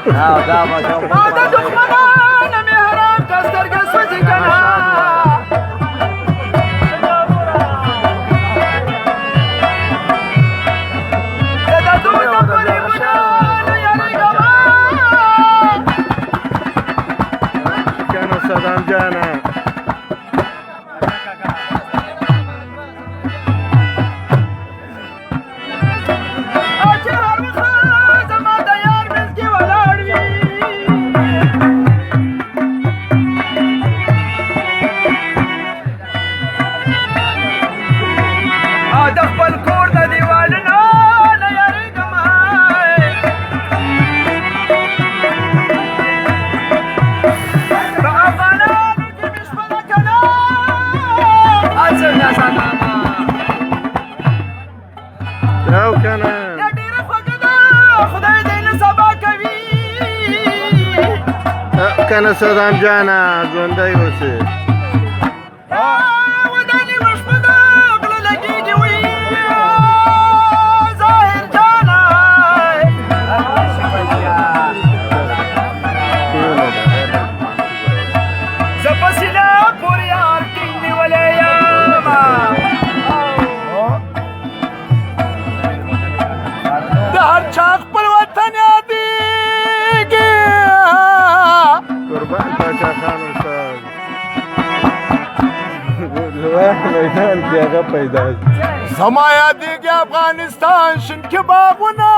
دا دښمنان مې حرام ته سترګه سوځي کنه دا دود پورې ونه یاریږم کنه صدام جانه کنه صدام جانه ژوندی اوسې ودانې وشپه د غله لګېږي وي ظاهر جانه زه په سینه پورې یار ټینګ نیولی یمه د هر چا خپل وطن یادېږي قربان پاچا خان استاد میدان کې هغه پیدا زما یادېږي افغانستان شنکې باغونه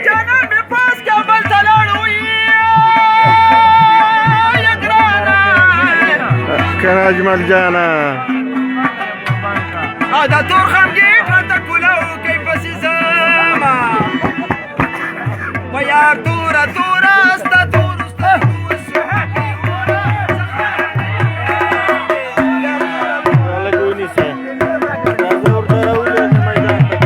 جانان مې پاس کابل ته لاړو یا ګرانه کنه اجمل جانه دا تور خمګین راته کولو کوي پسې زما و یار توره توره ستا تورو سترګو لږ ونیسه دا زه ورته راولېږم میدان ته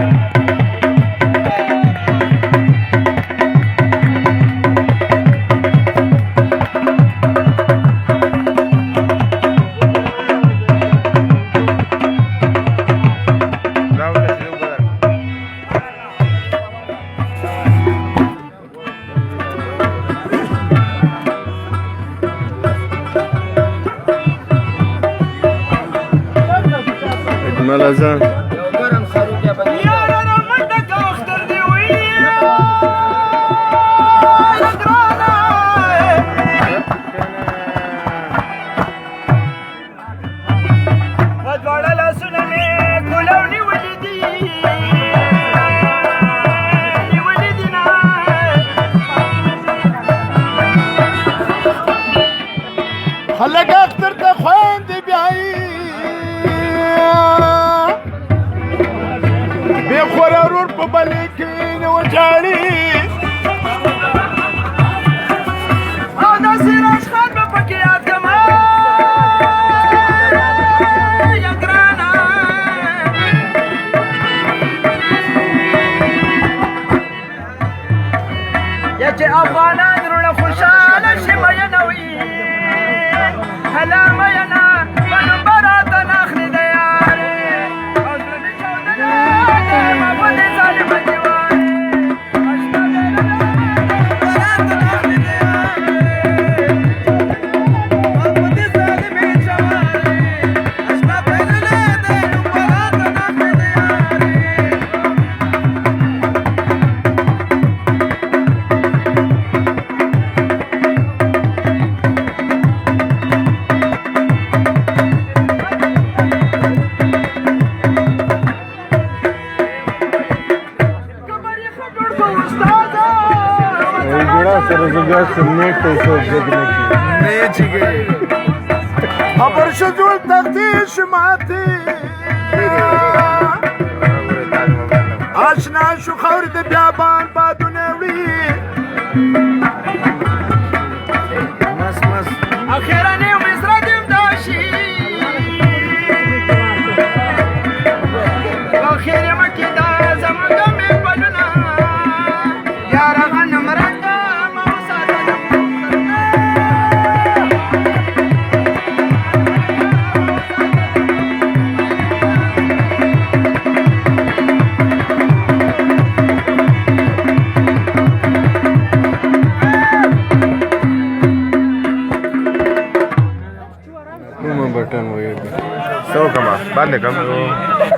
ملازم یاره منډه که اختر دې وي ګرانه په دواړه لاسونه مې ګلو نیولي دي نه خلک اختر ته خویندې بیایي خورا ورور په بلې کې نه وچاړي او دا سراج خان به پکې یاد کړمه یا ګرانه یا چې افغانان زړونه خوشحاله شي مینه وي هله مینه په نومبه راته نه اخلي د یارې او زړه مې چاودنه خبر شجول تفتیش ماتی آشنا شو خور د بیابان بادونه وړي اخیرا نیو مصر دیم داشي اخیر مکی دا زمونږ مې پلونه یاره غنم رنګه चालले का